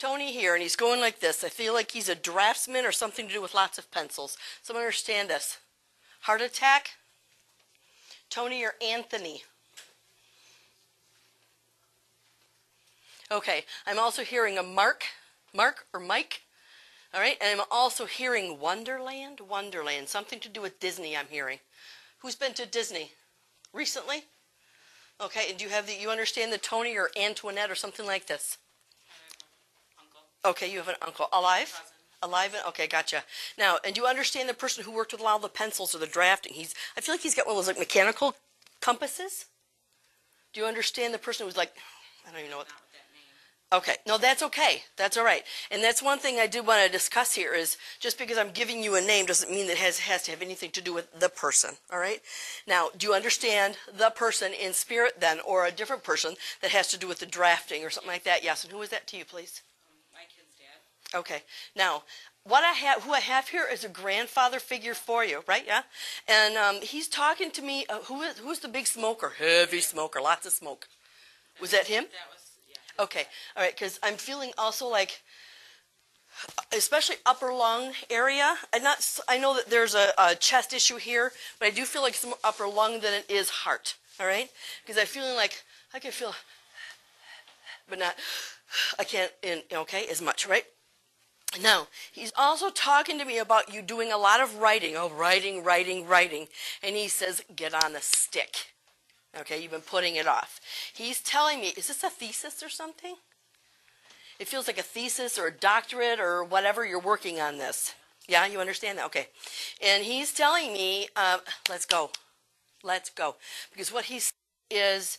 Tony here, and he's going like this. I feel like he's a draftsman or something to do with lots of pencils. Someone understand this. Heart attack? Tony or Anthony? Okay, I'm also hearing a Mark or Mike. All right, and I'm also hearing Wonderland, something to do with Disney I'm hearing. Who's been to Disney recently? Okay, and do you understand the Tony or Antoinette or something like this? Okay, you have an uncle. Alive? Alive? Okay, gotcha. Now, and do you understand the person who worked with a lot of the pencils or the drafting? I feel like he's got one of those like mechanical compasses. Do you understand the person who's like, I don't even know what. Okay, no, that's okay. That's all right. And that's one thing I did want to discuss here is just because I'm giving you a name doesn't mean that it has to have anything to do with the person, all right? Now, do you understand the person in spirit then or a different person that has to do with the drafting or something like that? Yes, and who is that to you, please? My kid's dad. Okay. Now, who I have here is a grandfather figure for you, right? Yeah. And he's talking to me. Who's the big smoker? Heavy smoker, lots of smoke. Was that him? That was, yeah. Okay. All right. Because I'm feeling also like, especially upper lung area. I know that there's a chest issue here, but I do feel like some upper lung than it is heart. All right. Because I'm feeling like I can feel, but not. I can't. Okay, as much, right? Now, he's also talking to me about you doing a lot of writing. Oh, writing. And he says, get on the stick. Okay, you've been putting it off. He's telling me, is this a thesis or something? It feels like a thesis or a doctorate or whatever you're working on this. Yeah, you understand that? Okay. And he's telling me, let's go. Because what he says is,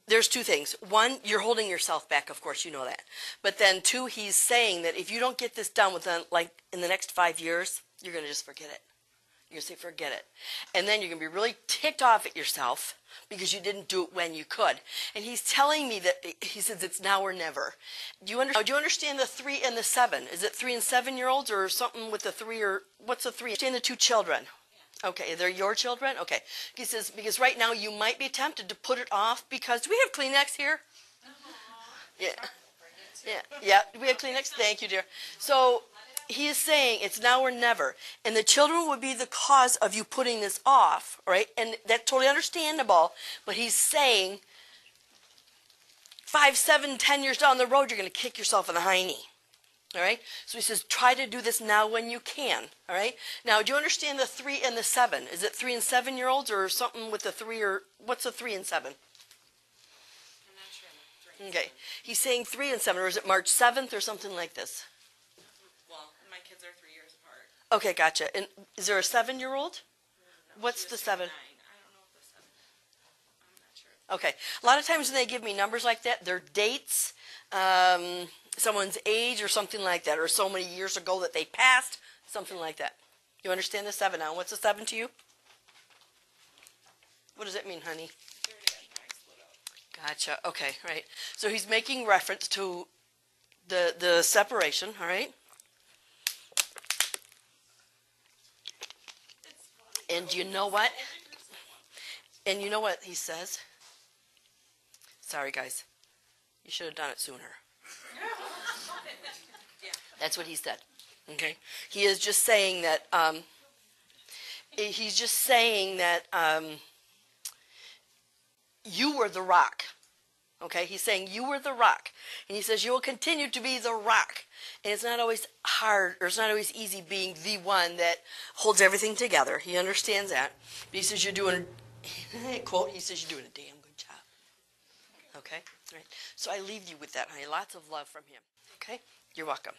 there's two things. One, you're holding yourself back, of course, you know that. But then two, he's saying that if you don't get this done within, like, in the next 5 years, you're going to just forget it. You're going to say, forget it. And then you're going to be really ticked off at yourself because you didn't do it when you could. And he's telling me that, he says it's now or never. Do you understand the 3 and the 7? Is it 3 and 7-year-olds or something with the 3 or, what's the 3? Understand the 2 children? Okay, they're your children? Okay. He says, because right now you might be tempted to put it off because, do we have Kleenex here? Yeah. Do we have Kleenex? Thank you, dear. So, he is saying it's now or never. And the children would be the cause of you putting this off, right? And that's totally understandable. But he's saying 5, 7, 10 years down the road, you're going to kick yourself in the hiney. All right? So he says, try to do this now when you can. All right? Now, do you understand the 3 and the 7? Is it 3 and 7-year-olds or something with the 3 or what's the 3 and 7? I'm not sure. Okay. He's saying 3 and 7, or is it March 7th or something like this? Well, my kids are 3 years apart. Okay, gotcha. And is there a 7-year-old? No, What's the 7? 9. I don't know if the 7. I'm not sure. Okay. A lot of times when they give me numbers like that, they're dates, someone's age or something like that, or so many years ago that they passed, something like that. You understand the 7 now? What's the 7 to you? What does it mean, honey? Gotcha. Okay, right. So he's making reference to the separation, all right? And you know what? And you know what he says? Sorry, guys. You should have done it sooner. That's what he said. Okay? He is just saying that, you were the rock. Okay? He's saying you were the rock. And he says you will continue to be the rock. And it's not always hard, or it's not always easy being the one that holds everything together. He understands that. But he says you're doing, quote, he says you're doing a damn good job. Okay? All right. So I leave you with that, honey. Lots of love from him. Okay? You're welcome.